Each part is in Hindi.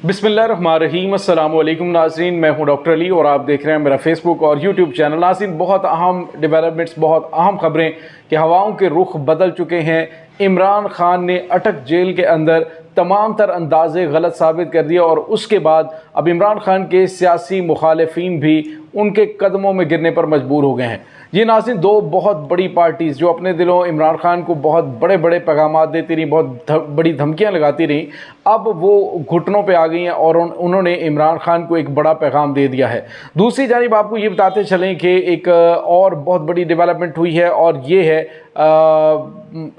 बिस्मिल्लाहिर्रहमानिर्रहीम। अस्सलाम वालेकुम नाज़रीन, मैं हूं डॉक्टर अली और आप देख रहे हैं मेरा फेसबुक और यूट्यूब चैनल। नाज़रीन, बहुत अहम डेवलपमेंट्स, बहुत अहम खबरें कि हवाओं के रुख बदल चुके हैं। इमरान खान ने अटक जेल के अंदर तमाम तर अंदाजे गलत साबित कर दिया और उसके बाद अब इमरान खान के सियासी मुखालिफिन भी उनके कदमों में गिरने पर मजबूर हो गए हैं। ये नाज़रीन, दो बहुत बड़ी पार्टीज़ जो अपने दिलों इमरान खान को बहुत बड़े बड़े पैगाम देती रही, बहुत बड़ी धमकियां लगाती रही, अब वो घुटनों पे आ गई हैं और उन्होंने इमरान खान को एक बड़ा पैगाम दे दिया है। दूसरी जानिब आपको ये बताते चलें कि एक और बहुत बड़ी डेवलपमेंट हुई है और ये है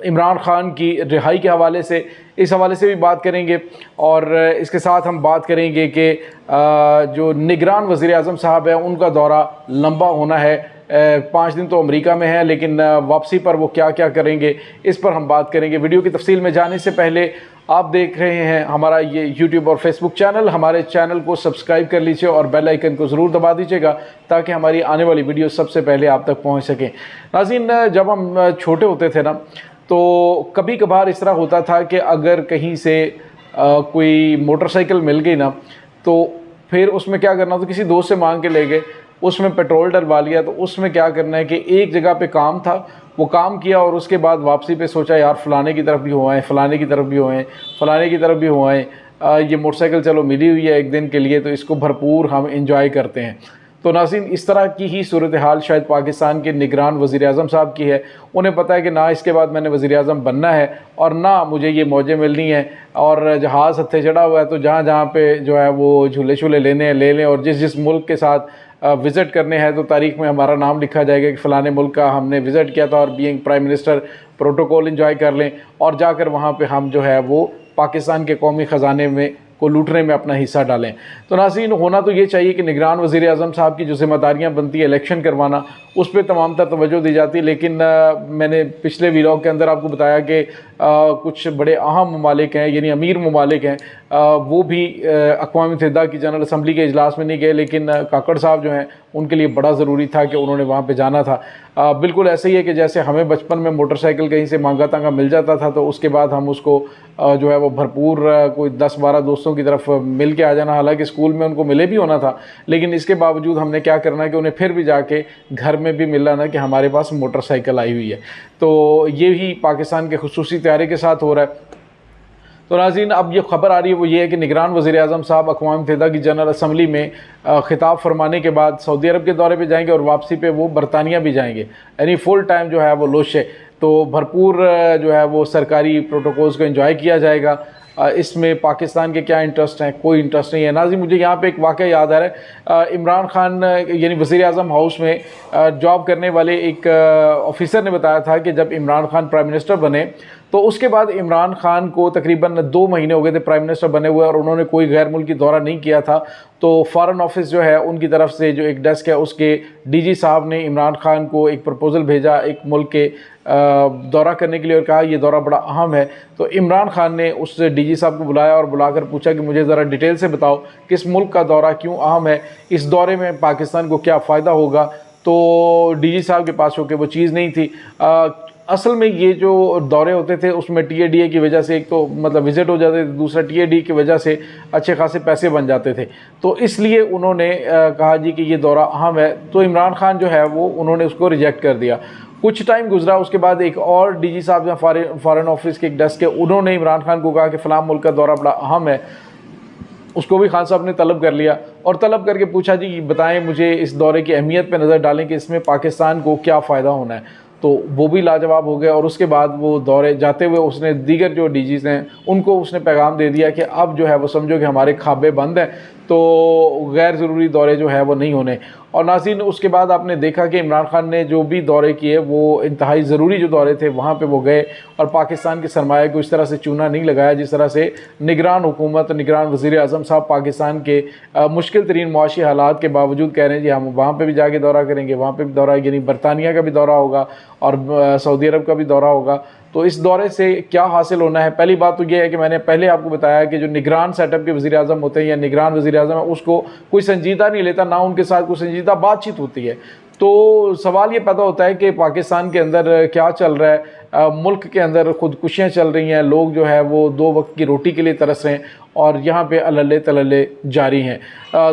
इमरान खान की रिहाई के हवाले से। इस हवाले से भी बात करेंगे और इसके साथ हम बात करेंगे कि जो निगरान वज़ीर आज़म साहब हैं उनका दौरा लंबा होना है। 5 दिन तो अमेरिका में है, लेकिन वापसी पर वो क्या क्या करेंगे इस पर हम बात करेंगे। वीडियो की तफसील में जाने से पहले आप देख रहे हैं हमारा ये यूट्यूब और फेसबुक चैनल, हमारे चैनल को सब्सक्राइब कर लीजिए और बेल आइकन को ज़रूर दबा दीजिएगा ताकि हमारी आने वाली वीडियो सबसे पहले आप तक पहुंच सकें। नाज़रीन, जब हम छोटे होते थे ना, तो कभी कभार इस तरह होता था कि अगर कहीं से कोई मोटरसाइकिल मिल गई ना, तो फिर उसमें क्या करना, तो किसी दोस्त से मांग के ले गए, उसमें पेट्रोल डलवा लिया। तो उसमें क्या करना है कि एक जगह पे काम था, वो काम किया और उसके बाद वापसी पे सोचा यार फ़लाने की तरफ भी हो आए, फ़लाने की तरफ भी हो आए, फ़लाने की तरफ भी हो आए। ये मोटरसाइकिल चलो मिली हुई है एक दिन के लिए, तो इसको भरपूर हम इंजॉय करते हैं। तो नाज़रीन, इस तरह की ही सूरत हाल शायद पाकिस्तान के निगरान वज़ीर आज़म साहब की है। उन्हें पता है कि ना इसके बाद मैंने वज़ीर आज़म बनना है और ना मुझे ये मौजें मिलनी है, और जहाज़ हत्थे चढ़ा हुआ है, तो जहाँ जहाँ पे जो है वो झूले शूले लेने हैं ले लें, और जिस जिस मुल्क के साथ विज़िट करने हैं तो तारीख़ में हमारा नाम लिखा जाएगा कि फ़लाने मुल्क का हमने विज़िट किया था, और being prime minister protocol enjoy कर लें और जाकर वहाँ पे हम जो है वो पाकिस्तान के कौमी ख़जाने में को लूटने में अपना हिस्सा डालें। तो नाज़रीन, होना तो ये चाहिए कि निगरान वज़ीर आज़म साहब की जो ज़िम्मेदारियाँ बनती है इलेक्शन करवाना, उस पर तमाम तर तवज्जो दी जाती है। लेकिन मैंने पिछले वीडियो के अंदर आपको बताया कि कुछ बड़े अहम ममालिक हैं, यानी अमीर ममालिक हैं, वो भी अक़वाम मुत्तहिदा की जनरल असम्बली के इजलास में नहीं गए, लेकिन काकड़ साहब जो हैं उनके लिए बड़ा ज़रूरी था कि उन्होंने वहाँ पे जाना था। बिल्कुल ऐसे ही है कि जैसे हमें बचपन में मोटरसाइकिल कहीं से मांगा तांगा मिल जाता था, तो उसके बाद हम उसको जो है वो भरपूर कोई 10-12 दोस्तों की तरफ मिल के आ जाना। हालांकि स्कूल में उनको मिले भी होना था, लेकिन इसके बावजूद हमने क्या करना है कि उन्हें फिर भी जाके घर में भी मिल लाना कि हमारे पास मोटरसाइकिल आई हुई है। तो ये ही पाकिस्तान के खुसूसी तैयारी के साथ हो रहा है। तो नाज़रीन, अब ये खबर आ रही है वो ये है कि निगरान वज़ीर आज़म साहब अक़वाम मुत्तहिदा की जनरल असम्बली में ख़िताब फरमाने के बाद सऊदी अरब के दौरे पे जाएंगे और वापसी पे वो बरतानिया भी जाएंगे, यानी फुल टाइम जो है वो लोश है। तो भरपूर जो है वो सरकारी प्रोटोकॉल्स को एंजॉय किया जाएगा। इसमें पाकिस्तान के क्या इंटरेस्ट हैं, कोई इंटरेस्ट नहीं है। नाज़रीन, मुझे यहाँ पे एक वाक़या याद आ रहा है। इमरान खान यानी वज़ीर आज़म हाउस में जॉब करने वाले एक ऑफिसर ने बताया था कि जब इमरान खान प्राइम मिनिस्टर बने तो उसके बाद इमरान खान को तकरीबन 2 महीने हो गए थे प्राइम मिनिस्टर बने हुए, और उन्होंने कोई गैर मुल्की दौरा नहीं किया था। तो फ़ॉरेन ऑफिस जो है उनकी तरफ से जो एक डेस्क है उसके डीजी साहब ने इमरान खान को एक प्रपोज़ल भेजा एक मुल्क के दौरा करने के लिए और कहा ये दौरा बड़ा अहम है। तो इमरान खान ने उस डीजी साहब को बुलाया और बुलाकर पूछा कि मुझे ज़रा डिटेल से बताओ किस मुल्क का दौरा क्यों अहम है, इस दौरे में पाकिस्तान को क्या फ़ायदा होगा। तो डीजी साहब के पास होकर वो चीज़ नहीं थी। असल में ये जो दौरे होते थे उसमें TADA की वजह से एक तो मतलब विज़िट हो जाते थे, दूसरा TAD की वजह से अच्छे खासे पैसे बन जाते थे। तो इसलिए उन्होंने कहा जी कि ये दौरा अहम है। तो इमरान खान जो है वो उन्होंने उसको रिजेक्ट कर दिया। कुछ टाइम गुजरा, उसके बाद एक और डीजी साहब जो फ़ॉरेन ऑफिस के एक डेस्क है, उन्होंने इमरान खान को कहा कि फ़लाँ मुल्क का दौरा बड़ा अहम है। उसको भी खान साहब ने तलब कर लिया और तलब करके पूछा जी बताएं मुझे इस दौरे की अहमियत पे नज़र डालें कि इसमें पाकिस्तान को क्या फ़ायदा होना है। तो वो भी लाजवाब हो गया और उसके बाद वो दौरे जाते हुए उसने दीगर जो डीजीज़ हैं उनको उसने पैगाम दे दिया कि अब जो है वो समझो कि हमारे खाबे बंद हैं, तो गैर ज़रूरी दौरे जो है वो नहीं होने। और नाज़रीन, उसके बाद आपने देखा कि इमरान खान ने जो भी दौरे किए वो इंतहाई ज़रूरी जो दौरे थे वहाँ पे वो गए और पाकिस्तान के सरमाए को इस तरह से चूना नहीं लगाया जिस तरह से निगरान हुकूमत, निगरान वज़ीर आज़म साहब पाकिस्तान के मुश्किल तरीन मुआशी हालात के बावजूद कह रहे हैं जी हम वहाँ पर भी जाके दौरा करेंगे, वहाँ पर भी दौरा, यानी बरतानिया का भी दौरा होगा और सऊदी अरब का भी दौरा होगा। तो इस दौरे से क्या हासिल होना है? पहली बात तो ये है कि मैंने पहले आपको बताया कि जो निगरान सेटअप के वज़ीर आज़म होते हैं या निगरान वज़ीर आज़म है उसको कोई संजीदा नहीं लेता, ना उनके साथ कोई संजीदा बातचीत होती है। तो सवाल ये पैदा होता है कि पाकिस्तान के अंदर क्या चल रहा है, मुल्क के अंदर खुदकुशियाँ चल रही हैं, लोग जो है वो 2 वक्त की रोटी के लिए तरस रहे हैं और यहाँ पे अल्ले तल्ले जारी हैं।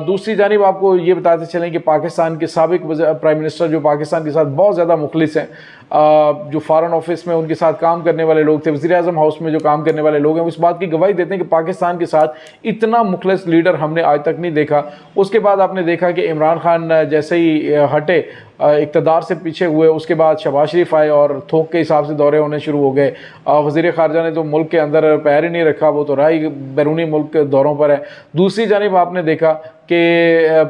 दूसरी जानिब आपको ये बताते चलें कि पाकिस्तान के साबिक प्राइम मिनिस्टर जो पाकिस्तान के साथ बहुत ज़्यादा मुखलिस हैं, जो फ़ॉरेन ऑफिस में उनके साथ काम करने वाले लोग थे, वज़ीर आज़म हाउस में जो काम करने वाले लोग हैं, वो इस बात की गवाही देते हैं कि पाकिस्तान के साथ इतना मुखलिस लीडर हमने आज तक नहीं देखा। उसके बाद आपने देखा कि इमरान खान जैसे ही हटे, इक़्तिदार से पीछे हुए, उसके बाद शहबाज शरीफ आए और थोक के हिसाब से दौरे होने शुरू हो गए। वज़ीर ख़ारजा ने तो मुल्क के अंदर पैर ही नहीं रखा, वो तो रहा ही बैरूनी मुल्क के दौरों पर है। दूसरी जानिब आपने देखा कि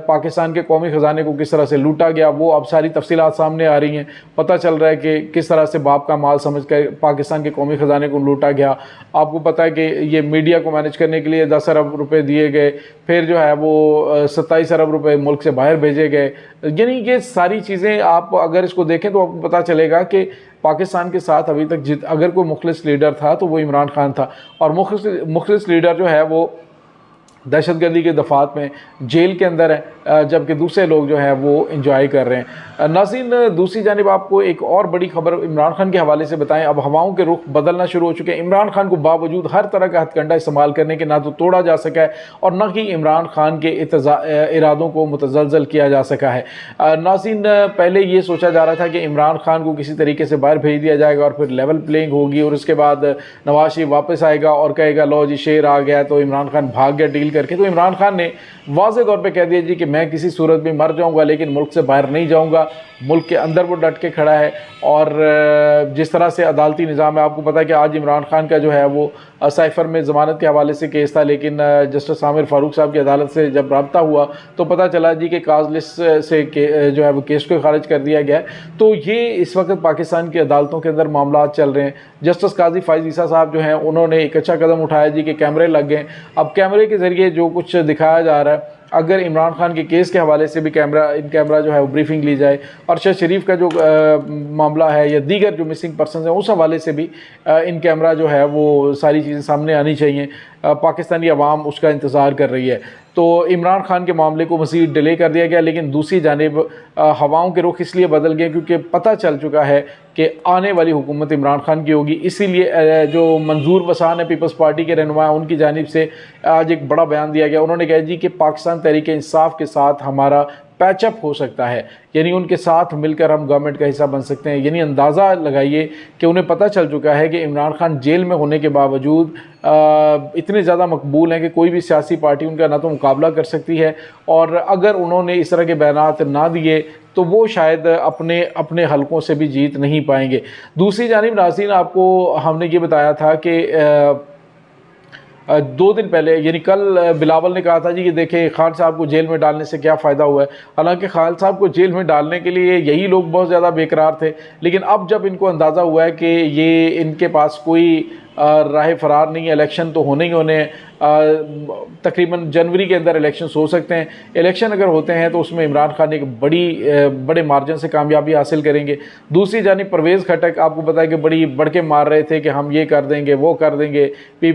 पाकिस्तान के कौमी ख़जाने को किस तरह से लूटा गया, वो अब सारी तफसीलात सामने आ रही हैं। पता चल रहा है कि किस तरह से बाप का माल समझ कर पाकिस्तान के कौमी ख़जाने को लूटा गया। आपको पता है कि ये मीडिया को मैनेज करने के लिए 10 अरब रुपए दिए गए, फिर जो है वो 27 अरब रुपए मुल्क से बाहर भेजे गए। यानी ये सारी चीज़ें आप अगर इसको देखें तो आपको पता चलेगा कि पाकिस्तान के साथ अभी तक अगर कोई मुखलिस लीडर था तो वो इमरान खान था, और मुखलिस लीडर जो है वो दहशतगर्दी के दफात में जेल के अंदर है, जबकि दूसरे लोग जो है वो इंजॉय कर रहे हैं। नाज़रीन, दूसरी जानिब आपको एक और बड़ी खबर इमरान खान के हवाले से बताएं। अब हवाओं के रुख बदलना शुरू हो चुके हैं। इमरान खान को बावजूद हर तरह का हथकंडा इस्तेमाल करने के ना तो तोड़ा जा सका है और न ही इमरान खान के इरादों को मुतज़लज़ल किया जा सका है। नाज़रीन, पहले ये सोचा जा रहा था कि इमरान खान को किसी तरीके से बाहर भेज दिया जाएगा और फिर लेवल प्लेइंग होगी और उसके बाद नवाज शरीफ वापस आएगा और कहेगा लो जी शेर आ गया, तो इमरान खान भाग गया डील करके। तो इमरान खान ने वाज़े तौर पे कह दिया जी कि मैं किसी सूरत में मर जाऊंगा लेकिन मुल्क से बाहर नहीं जाऊंगा। मुल्क के अंदर वो डट के खड़ा है। और जिस तरह से अदालती निज़ाम है, आपको पता है कि आज इमरान खान का जो है वो साइफ़र में ज़मानत के हवाले से केस था, लेकिन जस्टिस आमिर फ़ारूक साहब की अदालत से जब रब्ता हुआ तो पता चला जी कि काज लिस्ट से जो है वो केस को खारिज कर दिया गया। तो ये इस वक्त पाकिस्तान की अदालतों के अंदर मामला चल रहे हैं। जस्टिस काजी फ़ाइज़ ईसा साहब जो हैं उन्होंने एक अच्छा कदम उठाया जी कि कैमरे लग गए। अब कैमरे के ज़रिए जो कुछ दिखाया जा रहा है, अगर इमरान खान के केस के हवाले से भी इन कैमरा जो है वो ब्रीफिंग ली जाए, अरशद शरीफ का जो मामला है या दीगर जो मिसिंग पर्सन हैं उस हवाले से भी इन कैमरा जो है वो सारी चीज़ें सामने आनी चाहिए। पाकिस्तानी अवाम उसका इंतज़ार कर रही है। तो इमरान खान के मामले को मज़ीद डिले कर दिया गया, लेकिन दूसरी जानिब हवाओं के रुख इसलिए बदल गए क्योंकि पता चल चुका है कि आने वाली हुकूमत इमरान खान की होगी। इसीलिए जो मंजूर वसान है पीपल्स पार्टी के रहनुमा, उनकी जानिब से आज एक बड़ा बयान दिया गया। उन्होंने कहा जी कि पाकिस्तान तहरीक इंसाफ के साथ हमारा पैचअप हो सकता है, यानी उनके साथ मिलकर हम गवर्नमेंट का हिस्सा बन सकते हैं। यानी अंदाज़ा लगाइए कि उन्हें पता चल चुका है कि इमरान खान जेल में होने के बावजूद इतने ज़्यादा मकबूल हैं कि कोई भी सियासी पार्टी उनका ना तो मुकाबला कर सकती है, और अगर उन्होंने इस तरह के बयानात ना दिए तो वो शायद अपने हलकों से भी जीत नहीं पाएंगे। दूसरी जानिब नाज़रीन, आपको हमने ये बताया था कि 2 दिन पहले यानी कल बिलावल ने कहा था जी कि देखें खान साहब को जेल में डालने से क्या फ़ायदा हुआ है। हालांकि खान साहब को जेल में डालने के लिए यही लोग बहुत ज़्यादा बेकरार थे, लेकिन अब जब इनको अंदाज़ा हुआ है कि ये इनके पास कोई राह फरार नहीं है, इलेक्शन तो होने ही होने, तकरीबन जनवरी के अंदर इलेक्शंस हो सकते हैं। इलेक्शन अगर होते हैं तो उसमें इमरान खान एक बड़े मार्जिन से कामयाबी हासिल करेंगे। दूसरी जानिब परवेज़ खटक आपको पता है कि बड़ी बढ़ के मार रहे थे कि हम ये कर देंगे वो कर देंगे,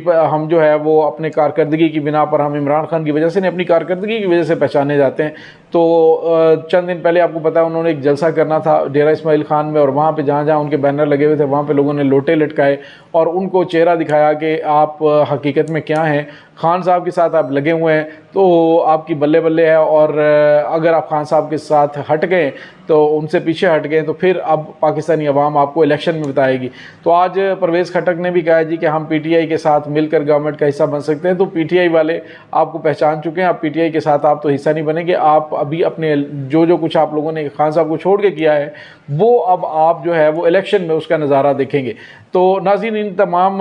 हम जो है वो अपने कारकर्दगी की बिना पर हम इमरान खान की वजह से नहीं, अपनी कारकर्दगी की वजह से पहचाने जाते हैं। तो चंद दिन पहले आपको पता है उन्होंने एक जलसा करना था डेरा इस्माइल खान में, और वहाँ पर जहाँ जहाँ उनके बैनर लगे हुए थे वहाँ पर लोगों ने लोटे लटकाए और उनको चेहरा दिखाया कि आप हकीकत में क्या हैं। खान साहब के साथ आप लगे हुए हैं तो आपकी बल्ले बल्ले है, और अगर आप खान साहब के साथ हट गए तो उनसे पीछे हट गए तो फिर अब पाकिस्तानी अवाम आपको इलेक्शन में बताएगी। तो आज परवेज़ खटक ने भी कहा जी कि हम पीटीआई के साथ मिलकर गवर्नमेंट का हिस्सा बन सकते हैं। तो पीटीआई वाले आपको पहचान चुके हैं, आप पीटीआई के साथ आप तो हिस्सा नहीं बनेंगे। आप अभी अपने जो कुछ आप लोगों ने खान साहब को छोड़ के किया है वो अब आप जो है वो इलेक्शन में उसका नज़ारा देखेंगे। तो नाज़रीन, इन तमाम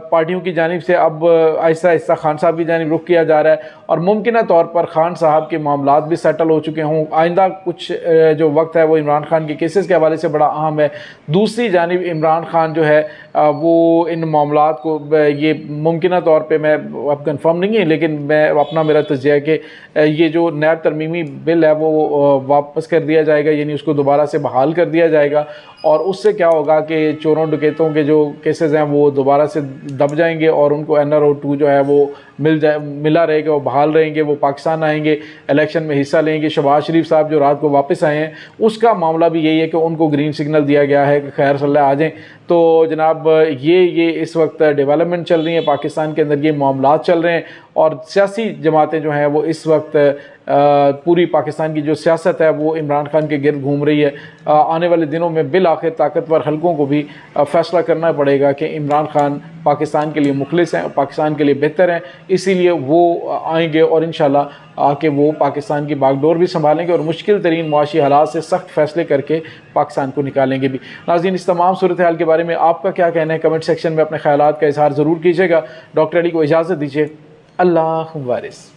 पार्टियों की जानिब से अब आहिस्ता आहिस्ता खान साहब की जानिब रुख किया जा रहा है, और मुमकिन तौर पर खान साहब के मामलात भी सेटल हो चुके हों। आइंदा कुछ जो वक्त है वो इमरान खान के केसेस के हवाले से बड़ा अहम है। दूसरी जानिब इमरान खान जो है वो इन मामलात को ये मुमकिन तौर पे मैं अब कंफर्म नहीं है, लेकिन मैं अपना मेरा तज्ज़िया है कि ये जो नैब तरमीमी बिल है वो वापस कर दिया जाएगा, यानी उसको दोबारा से बहाल कर दिया जाएगा। और उससे क्या होगा कि चोरों डकैतों के जो केसेस हैं वो दोबारा से दब जाएंगे और उनको NRO 2 जो है वो मिला रहेगा, वो बहाल रहेंगे, वो पाकिस्तान आएंगे, इलेक्शन में हिस्सा लेंगे। शहबाज शरीफ साहब जो रात को वापस आए हैं उसका मामला भी यही है कि उनको ग्रीन सिग्नल दिया गया है कि खैर सल्लाह आ जाएँ। तो जनाब ये इस वक्त डेवलपमेंट चल रही है पाकिस्तान के अंदर, ये मामलात चल रहे हैं और सियासी जमातें जो हैं वो इस वक्त पूरी पाकिस्तान की जो सियासत है वो इमरान खान के गिर्द घूम रही है। आने वाले दिनों में बिल आखिर ताकतवर हलकों को भी फ़ैसला करना पड़ेगा कि इमरान खान पाकिस्तान के लिए मुखलिस हैं, पाकिस्तान के लिए बेहतर हैं, इसीलिए वो आएंगे और इंशाल्लाह आके वो पाकिस्तान की बागडोर भी संभालेंगे और मुश्किल तरीन मुआशी हालात से सख्त फ़ैसले करके पाकिस्तान को निकालेंगे भी। नाज़रीन, इस तमाम सूरत हाल के बारे में आपका क्या कहना है, कमेंट सेक्शन में अपने ख्यालात का इजहार ज़रूर कीजिएगा। डॉक्टर अली को इजाज़त दीजिए। अल्लाह वारिस।